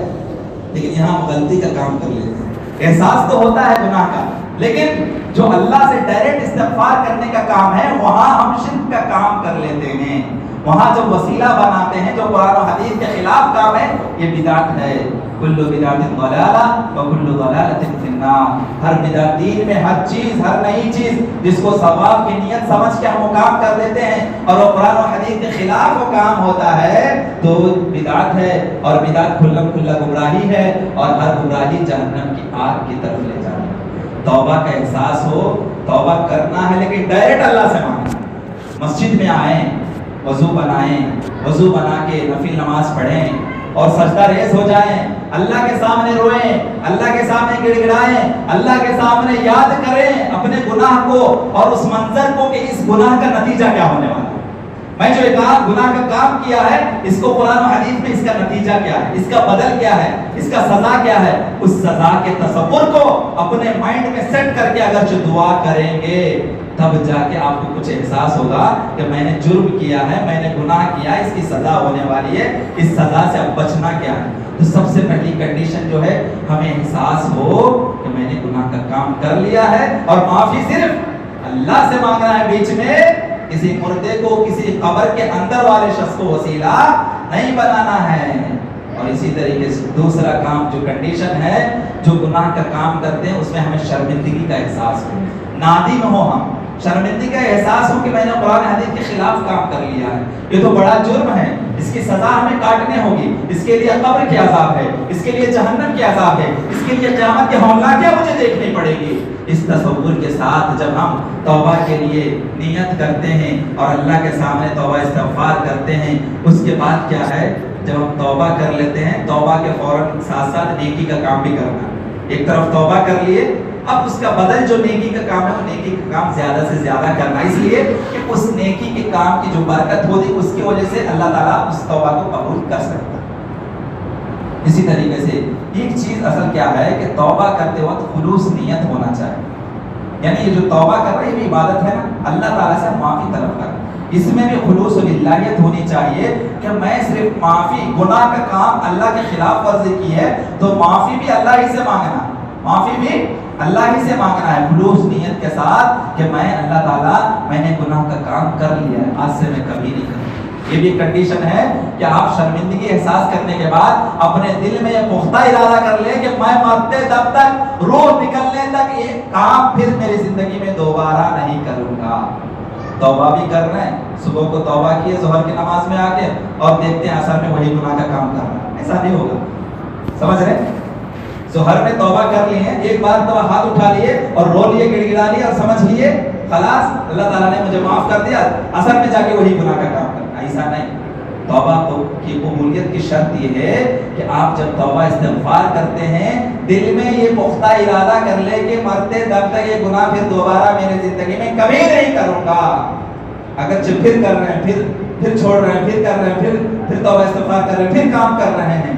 لیکن یہاں ہم غلطی کا کام کر لیتے ہیں. احساس تو ہوتا ہے گناہ کا, لیکن جو اللہ سے ڈائریکٹ استغفار کرنے کا کام ہے وہاں ہم شرک کا کام کر لیتے ہیں. وہاں جو وسیلہ بناتے ہیں, جو قرآن و حدیث کے خلاف کام ہے, یہ بدعت ہے. کل بدعت ضلالہ وکل ضلالۃ فی النار. ہر بدعت, دین میں ہر چیز, ہر نئی چیز جس کو ثواب کی نیت سمجھ کے ہم وہ کام کر لیتے ہیں اور وہ قرآن و حدیث کے خلاف وہ کام ہوتا ہے تو بدعت ہے, اور بدعت کھلم کھلا گمراہی ہے, اور ہر گمراہی جہنم کی آگ کی طرف لے جاتی ہے. توبہ کا احساس ہو, توبہ کرنا ہے لیکن ڈائریکٹ اللہ سے مانگنا. مسجد میں آئیں, وضو بنائیں, وضو بنا کے نفل نماز پڑھیں اور سجدہ ریز ہو جائیں, اللہ کے سامنے روئیں, اللہ کے سامنے گڑ گڑائیں, اللہ کے سامنے یاد کریں اپنے گناہ کو اور اس منظر کو کہ اس گناہ کا نتیجہ کیا ہونے والا ہے. میں جو ایک گناہ کا کام کیا ہے, اس کو قرآن و حدیث میں اس کا نتیجہ کیا ہے, اس کا بدل کیا ہے, اس کا سزا کیا ہے, اس سزا کے تصور کو اپنے مائنڈ میں سیٹ کر کے اگر جو دعا کریں گے تب جا کے آپ کو کچھ احساس ہوگا کہ میں نے جرم کیا ہے, میں نے گناہ کیا ہے, اس کی سزا ہونے والی ہے, اس سزا سے اب بچنا کیا ہے. تو سب سے پہلی کنڈیشن جو ہے ہمیں احساس ہو کہ میں نے گناہ کا کام کر لیا ہے اور معافی صرف اللہ سے مانگنا ہے, بیچ میں کسی مردے کو, کسی قبر کے اندر والے شخص کو وسیلہ نہیں بنانا ہے. اور اسی طریقے سے دوسرا کام جو کنڈیشن ہے, جو گناہ کا کام کرتے ہیں اس میں ہمیں شرمندگی کا احساس ہو, نادم ہو, ہم شرمندگی کا احساس ہو کہ میں نے قرآن حدیث کے خلاف کام کر لیا ہے, یہ تو بڑا جرم ہے, اس کی سزا ہمیں کاٹنے ہوگی, اس کے لیے قبر کے عذاب ہے, اس کے لیے جہنم کے عذاب ہے, اس کے لیے قیامت کے ہولناکیاں مجھے دیکھنی پڑے گی. اس تصور کے ساتھ جب ہم توبہ کے لیے نیت کرتے ہیں اور اللہ کے سامنے توبہ استغفار کرتے ہیں, اس کے بعد کیا ہے, جب ہم توبہ کر لیتے ہیں, توبہ کے فوراً ساتھ ساتھ نیکی کا کام بھی کرنا. ایک طرف توبہ کر لیے, اب اس کا بدل جو نیکی کا کام ہے وہ نیکی کا کام زیادہ سے زیادہ کرنا, اس لیے کہ اس نیکی کے کام کی جو برکت ہوتی اس کی وجہ سے اللہ تعالیٰ اس توبہ کو قبول کر سکتا ہے. اسی طریقے سے ایک چیز اصل کیا ہے کہ توبہ کرتے وقت خلوص نیت ہونا چاہیے. یعنی یہ جو توبہ کر رہے ہیں یہ عبادت ہے نا, اللہ تعالیٰ سے معافی طلب کر, اس میں بھی خلوص و للہیت ہونی چاہیے کہ میں صرف معافی, گناہ کا کام اللہ کے خلاف ورزی کی ہے تو معافی بھی اللہ ہی سے مانگنا, معافی بھی اللہ ہی سے مانگنا ہے خلوص نیت کے ساتھ کہ میں اللہ تعالیٰ میں نے گناہ کا کام کر لیا ہے, آج سے میں کبھی نہیں کروں. یہ بھی کنڈیشن ہے کہ آپ شرمندگی احساس کرنے کے بعد اپنے دل میں یہ پختہ ارادہ کر لیں کہ میں مرتے دم تک, روح نکلنے تک یہ کام پھر میری زندگی میں دوبارہ نہیں کروں گا. توبہ بھی کر رہے ہیں, صبح کو توبہ کیے ظہر کی نماز میں آ کے اور دیکھتے ہیں اثر میں وہی گناہ کا کام کر رہا ہے, ایسا نہیں ہوگا. سمجھ رہے ہیں, ظہر میں توبہ کر لیے ہیں, ایک بار تو ہاتھ اٹھا لیے اور رو لیے, گڑ گڑا لیے اور سمجھ لیے خلاص اللہ تعالیٰ نے مجھے معاف کر دیا, اثر میں جا کے وہی گناہ کا کام کرنا, ایسا نہیں. توبہ کی قبولیت کی شرط یہ ہے کہ آپ جب توبہ استغفار کرتے ہیں دل میں یہ پختہ ارادہ کر لے کہ مرتے دم تک یہ گناہ پھر دوبارہ میری زندگی میں کبھی نہیں کروں گا. اگرچہ پھر کر رہے ہیں، پھر چھوڑ رہے ہیں، پھر کر رہے ہیں، پھر توبہ استغفار کر رہے ہیں، پھر کام کر رہے ہیں،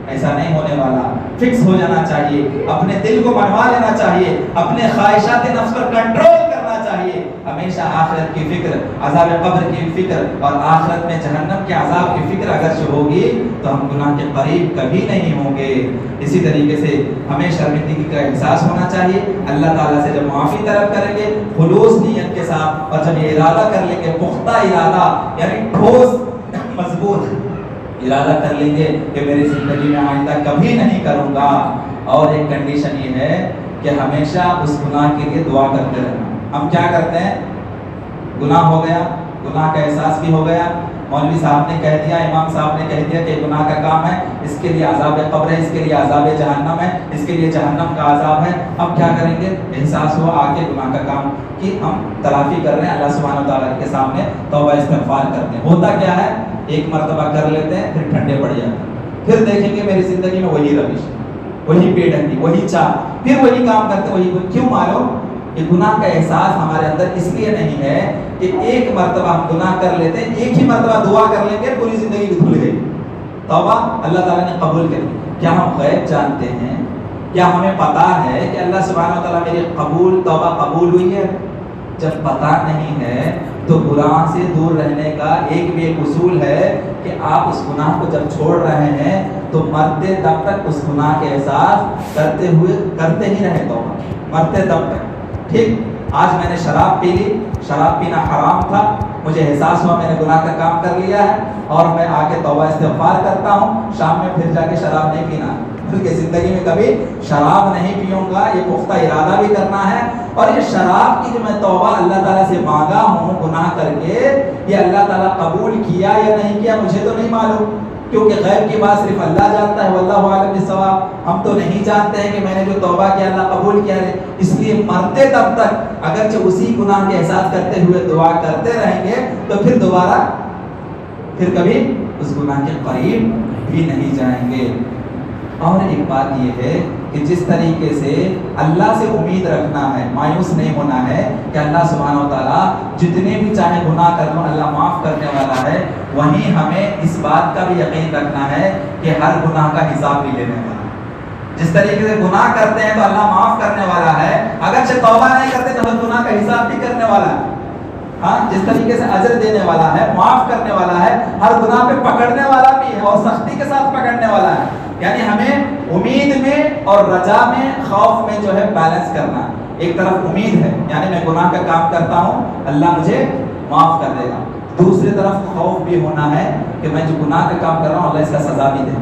ایسا نہیں ہونے والا. فکس ہو جانا چاہیے، اپنے دل کو منوا لینا چاہیے، اپنے خواہشات نفس پر کنٹرول کرنا چاہیے. ہمیشہ آخرت کی فکر، عذاب قبر کی فکر اور آخرت میں جہنم کے عذاب کی فکر اگرچہ ہوگی تو ہم گناہ کے قریب کبھی نہیں ہوں گے. اسی طریقے سے ہمیں شرمندگی کا احساس ہونا چاہیے. اللہ تعالیٰ سے جب معافی طلب کریں گے خلوص نیت کے ساتھ، اور جب یہ ارادہ کر لیں گے پختہ ارادہ، یعنی ٹھوس مضبوط ارادہ کر لیں گے کہ میری زندگی میں آئندہ کبھی نہیں کروں گا. اور ایک کنڈیشن یہ ہے کہ ہمیشہ اس گناہ کے لیے دعا کرتے رہنا. ہم کیا کرتے ہیں، گناہ ہو گیا، گناہ کا احساس بھی ہو گیا، مولوی صاحب نے کہہ دیا، امام صاحب نے کہہ دیا کہ گناہ کا کام ہے، اس کے لیے عذاب قبر ہے، اس کے لیے عذاب جہنم ہے، اس کے لیے جہنم کا عذاب ہے. اب کیا کریں گے، احساس ہوا آگے گناہ کا کام کہ ہم تلافی کر رہے ہیں، اللہ سبحانہ و تعالیٰ کے سامنے توبہ استغفار کرتے ہیں. ہوتا کیا ہے، ایک مرتبہ کر لیتے ہیں پھر ٹھنڈے پڑ جاتے ہیں، پھر دیکھیں گے میری زندگی میں وہی روش، وہی پیٹ ہنڈی، وہی چاہ، پھر وہی کام کرتے ہیں، وہی. کیوں معلوم؟ یہ گناہ کا احساس ہمارے اندر اس لیے نہیں ہے کہ ایک مرتبہ ہم گناہ کر لیتے ہیں، ایک ہی مرتبہ دعا کر لیں گے پوری زندگی کی دھل گئی، توبہ اللہ تعالیٰ نے قبول کر لی. کیا ہم غیب جانتے ہیں؟ کیا ہمیں پتا ہے کہ اللہ سبحانہ و تعالیٰ میری توبہ قبول ہوئی ہے؟ جب پتا نہیں ہے تو گناہ سے دور رہنے کا ایک بھی ایک اصول ہے کہ آپ اس گناہ کو جب چھوڑ رہے ہیں تو مرتے دم تک اس گناہ کے احساس کرتے ہی رہے، توبہ مرتے دم تک. ٹھیک، آج میں نے شراب پی لی، شراب پینا حرام تھا، مجھے احساس ہوا میں نے گناہ کا کام کر لیا ہے اور میں آگے توبہ استغفار کرتا ہوں، شام میں پھر جا کے شراب نہیں پینا، بلکہ زندگی میں کبھی شراب نہیں پیوں گا. یہ پختہ ارادہ بھی کرنا ہے. اور یہ شراب کی جو میں توبہ اللہ تعالیٰ سے مانگا ہوں گناہ کر کے، یہ اللہ تعالیٰ قبول کیا یا نہیں کیا مجھے تو نہیں معلوم، کیونکہ غیب کی بات صرف اللہ جانتا ہے، واللہ اعلم بالصواب. ہم تو نہیں جانتے ہیں کہ میں نے جو توبہ کیا اللہ قبول کیا ہے. اس لیے مرتے تب تک اگرچہ اسی گناہ کے احساس کرتے ہوئے دعا کرتے رہیں گے تو پھر دوبارہ پھر کبھی اس گناہ کے قریب بھی نہیں جائیں گے. اور ایک بات یہ ہے کہ جس طریقے سے اللہ سے امید رکھنا ہے، مایوس نہیں ہونا ہے کہ اللہ سبحانہ و تعالیٰ جتنے بھی چاہے گناہ کر لو اللہ معاف کرنے والا ہے، وہیں ہمیں اس بات کا بھی یقین رکھنا ہے کہ ہر گناہ کا حساب بھی لینے والا ہے. جس طریقے سے گناہ کرتے ہیں تو اللہ معاف کرنے والا ہے، اگرچہ توبہ نہیں کرتے تو ہر گناہ کا حساب بھی کرنے والا ہے. ہاں، جس طریقے سے اجر دینے والا ہے، معاف کرنے والا ہے، ہر گناہ پہ پکڑنے والا بھی ہے اور سختی کے ساتھ پکڑنے والا ہے. یعنی ہمیں امید میں اور رجا میں، خوف میں جو ہے بیلنس کرنا. ایک طرف امید ہے، یعنی میں گناہ کا کام کرتا ہوں اللہ مجھے معاف کر دے گا. دوسری طرف خوف بھی ہونا ہے کہ میں جو گناہ کا کام کر رہا ہوں اللہ اس کا سزا بھی دے.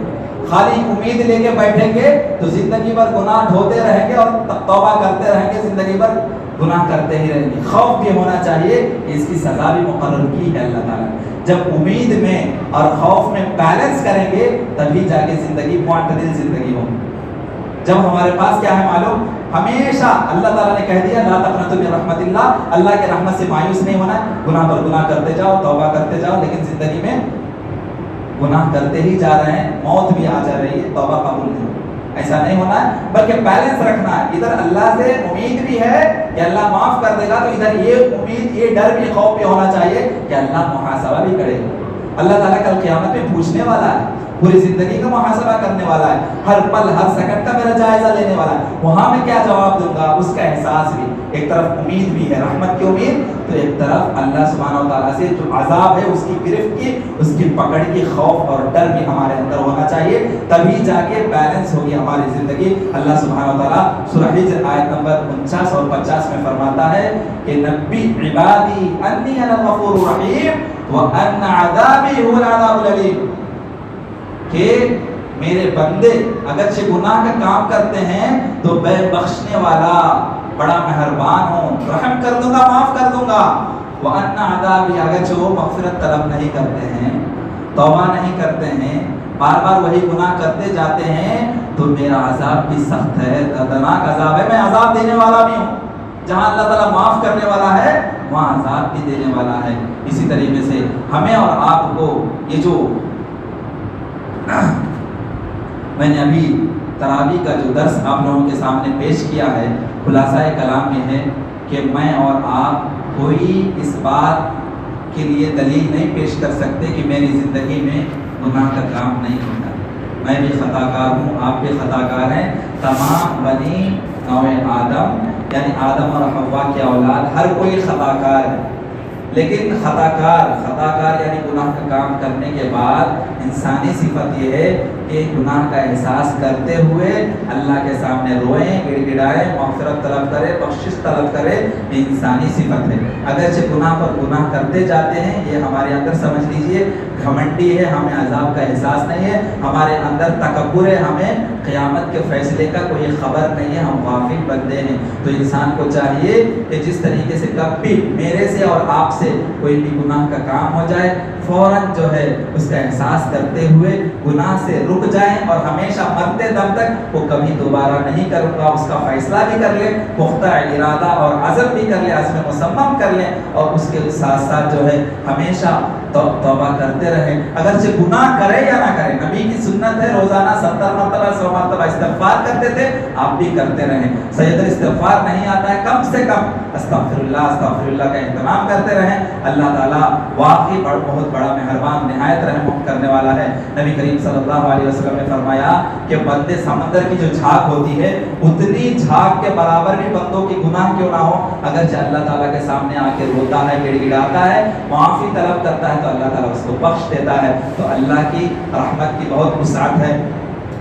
خالی امید لے کے بیٹھیں گے تو زندگی بھر گناہ ڈھوتے رہیں گے اور توبہ کرتے رہیں گے، زندگی بھر گناہ کرتے ہی رہیں گے. خوف بھی ہونا چاہیے کہ اس کی سزا بھی مقرر کی ہے اللہ تعالیٰ. جب امید میں اور خوف میں بیلنس کریں گے تبھی جا کے زندگی معتدل زندگی ہوگی. جب ہمارے پاس کیا ہے معلوم، ہمیشہ اللہ تعالیٰ نے کہہ دیا لا تقنطوا من رحمت اللہ، اللہ کے رحمت سے مایوس نہیں ہونا ہے. گناہ پر گناہ کرتے جاؤ، توبہ کرتے جاؤ، لیکن زندگی میں گناہ کرتے ہی جا رہے ہیں، موت بھی آ جا رہی ہے، توبہ قبول نہیں. ایسا نہیں ہونا ہے، بلکہ بیلنس رکھنا ہے. ادھر اللہ سے امید بھی ہے کہ اللہ معاف کر دے گا، تو ادھر یہ امید، یہ ڈر بھی، خوف بھی ہونا چاہیے کہ اللہ محاسبہ بھی کرے گا. اللہ تعالیٰ کل قیامت میں پوچھنے والا ہے، پوری زندگی کا محاسبہ کرنے والا ہے، ہر پل ہر سیکنڈ کا میرا جائزہ لینے والا ہے. وہاں میں کیا جواب دوں گا اس کا احساس بھی. ایک طرف امید بھی ہے، رحمت کی امید، تو ایک طرف اللہ سبحانہ و تعالیٰ سے جو عذاب ہے اس کی گرفت کی، اس کی پکڑ کی، خوف اور ڈر بھی ہمارے اندر ہونا چاہیے. تبھی جا کے بیلنس ہوگی ہماری زندگی. اللہ سبحانہ و تعالیٰ سورہ ہجر آیت نمبر 49 اور 50 میں فرماتا ہے کہ نبی عبادی انی انا الغفور الرحیم وان عذابی هو العذاب الالیم، کہ میرے بندے اگرچہ گناہ کا کام کرتے ہیں تو میں بخشنے والا، بڑا مہربان ہوں، رحم کر دوں گا، معاف کر دوں گا. وَأَنَّ عَذَابِي، اگرچہ وہ مغفرت طلب نہیں کرتے ہیں، توبہ نہیں کرتے ہیں، بار بار وہی گناہ کرتے جاتے ہیں، تو میرا عذاب بھی سخت ہے، دردناک عذاب ہے، میں عذاب دینے والا بھی ہوں. جہاں اللہ تعالیٰ معاف کرنے والا ہے وہاں عذاب بھی دینے والا ہے. اسی طریقے سے ہمیں اور آپ کو یہ جو میں نے ابھی تراویح کا جو درس آپ لوگوں کے سامنے پیش کیا ہے، خلاصہ کلام یہ ہے کہ میں اور آپ کوئی اس بات کے لیے دلیل نہیں پیش کر سکتے کہ میری زندگی میں گناہ کا کام نہیں ہوتا. میں بھی خطا کار ہوں، آپ بھی خطا کار ہیں. تمام بنی نوع آدم یعنی آدم اور حوا کی اولاد ہر کوئی خطا کار ہے. لیکن خطا کار یعنی گناہ کا کام کرنے کے بعد انسانی صفت یہ ہے کہ گناہ کا احساس کرتے ہوئے اللہ کے سامنے روئیں، گڑ گڑائیں، مغفرت طلب کرے، بخشش طلب کرے. یہ انسانی صفت ہے. اگرچہ گناہ پر گناہ کرتے جاتے ہیں، یہ ہمارے اندر سمجھ لیجئے گھمنڈی ہے، ہمیں عذاب کا احساس نہیں ہے، ہمارے اندر تکبر ہے، ہمیں قیامت کے فیصلے کا کوئی خبر نہیں ہے، ہم غافل بندے ہیں. تو انسان کو چاہیے کہ جس طریقے سے کب بھی میرے سے اور آپ سے کوئی بھی گناہ کا کام ہو جائے، فوراً جو ہے اس کا احساس کرتے ہوئے گناہ سے رک جائیں اور ہمیشہ مرتے دم تک وہ کبھی دوبارہ نہیں کروں گا اس کا فیصلہ بھی کر لیں، پختہ ارادہ اور عزم بھی کر لیں، عزم مصمم کر لیں، اور اس کے ساتھ ساتھ جو ہے ہمیشہ توبہ کرتے رہیں. اگرچہ گناہ کرے یا نہ کرے، نبی کی سنت ہے روزانہ 70 مرتبہ 100 مرتبہ استغفار کرتے تھے، آپ بھی کرتے رہیں. سید الاستغفار نہیں آتا ہے، کم سے کم استغفر اللہ کا اہتمام کرتے رہیں. اللہ تعالیٰ واقعی بہت بڑا مہربان نہایت رحم کرنے والا ہے. نبی کریم صلی اللہ علیہ وسلم نے فرمایا کہ بندے سمندر کی جو جھاگ ہوتی ہے اتنی جھاگ کے برابر بھی بندوں کی گناہ کیوں نہ ہو، اگرچہ اللہ تعالیٰ کے سامنے آ کے روتا ہے، گڑ گڑاتا ہے، معافی طلب کرتا ہے تو اللہ تعالیٰ اس کو بخش دیتا ہے. تو اللہ کی رحمت کی بہت وسعت ہے.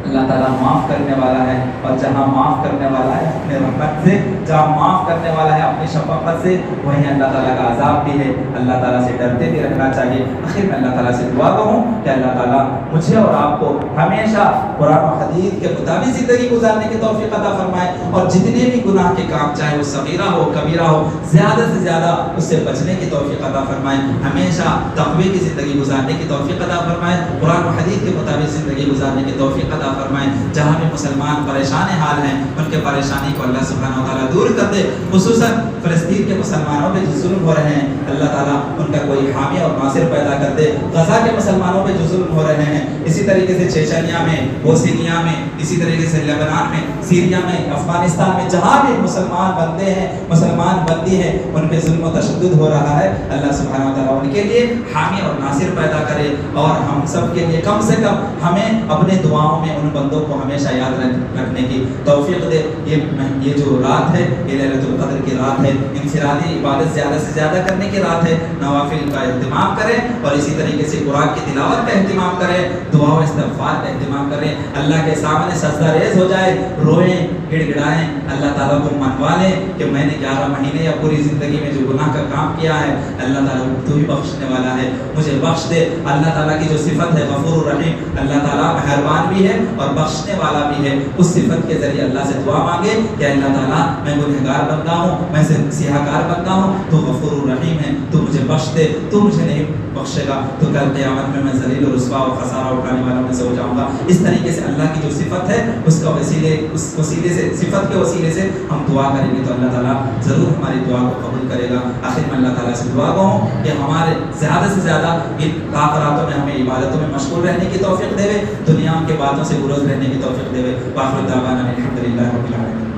اللہ تعالیٰ معاف کرنے والا ہے، اور جہاں معاف کرنے والا ہے اپنے رحمت سے، جہاں معاف کرنے والا ہے اپنی شفقت سے، وہیں اللہ تعالیٰ کا عذاب بھی ہے. اللہ تعالیٰ سے ڈرتے بھی رہنا چاہیے. آخر میں اللہ تعالیٰ سے دعا کروں کہ اللہ تعالیٰ مجھے اور آپ کو ہمیشہ قرآن و حدیث کے مطابق زندگی گزارنے کی توفیق عطا فرمائے، اور جتنے بھی گناہ کے کام چاہے وہ صغیرہ ہو کبیرہ ہو، زیادہ سے زیادہ اس سے بچنے کی توفیق عطا فرمائے. ہمیشہ تقوی کی زندگی گزارنے کی توفیق عطا فرمائے، قرآن و حدیث کے مطابق زندگی گزارنے کی توفیق عطا فرمائے. جہاں بھی مسلمان پریشان حال ہیں ان کے پریشانی کو اللہ سبحانہ و تعالیٰ دور کر دے. خصوصاً فلسطین کے مسلمانوں پہ جو ظلم ہو رہے ہیں، اللہ تعالیٰ ان کا کوئی حامی اور ناصر پیدا کر دے. غزہ کے مسلمانوں پہ جو ظلم ہو رہے ہیں، اسی طریقے سے چیچنیا میں، بوسنیا میں، اسی طریقے سے لبنان میں، سیریا میں، افغانستان میں، جہاں بھی مسلمان بندے ہیں، مسلمان بندی ہیں، ان پہ ظلم و تشدد ہو رہا ہے. اللہ سبحانہ و تعالیٰ ان کے لیے حامی اور ناصر پیدا کرے، اور ہم سب کے لیے کم سے کم ہمیں اپنے دعاؤں میں ان بندوں کو ہمیشہ یاد رکھنے کی توفیق دے. یہ جو رات ہے یہ لیلۃ القدر کی رات ہے، انفرادی عبادت زیادہ سے زیادہ کرنے کی رات ہے. نوافل کا اہتمام کریں، اور اسی طریقے سے قرآن کی تلاوت کا اہتمام کریں، دعا و استغفار کا اہتمام کریں. اللہ کے سامنے سجدہ ریز ہو جائے، روئیں، گڑ گڑائیں، اللہ تعالیٰ کو منوا لیں کہ میں نے 11 مہینے یا پوری زندگی میں جو گناہ کا کام کیا ہے، اللہ تعالیٰ تو ہی بخشنے والا ہے، مجھے بخش دے. اللہ تعالیٰ کی جو صفت ہے غفور الرحیم، اللہ تعالیٰ مہربان بھی ہے اور بخشنے والا بھی ہے. اس صفت کے ذریعے اللہ سے دعا مانگے کہ اللہ تعالیٰ میں گنہگار بنتا ہوں، میں سیاہ کار بنتا ہوں، تو غفور الرحیم ہے، تو مجھے بخش دے. تو مجھے نہیں بخشے گا تو کل قیامت میں ذلیل و رسوا و خسارہ اٹھانے والوں میں سے ہو جاؤں گا. اس طریقے سے اللہ کی جو صفت ہے اس وسیلے سے صفت کے وسیلے سے ہم دعا کریں گے تو اللہ تعالیٰ ضرور ہماری دعا کو قبول کرے گا. آخر میں اللہ تعالیٰ سے دعا کروں کہ ہمارے زیادہ سے زیادہ ان راتوں میں ہمیں عبادتوں میں مشغول رہنے کی توفیق دے، دنیا کے باتوں سے گریز رہنے کی توفیق دے. باخر دعوانا الحمدللہ رب العالمین.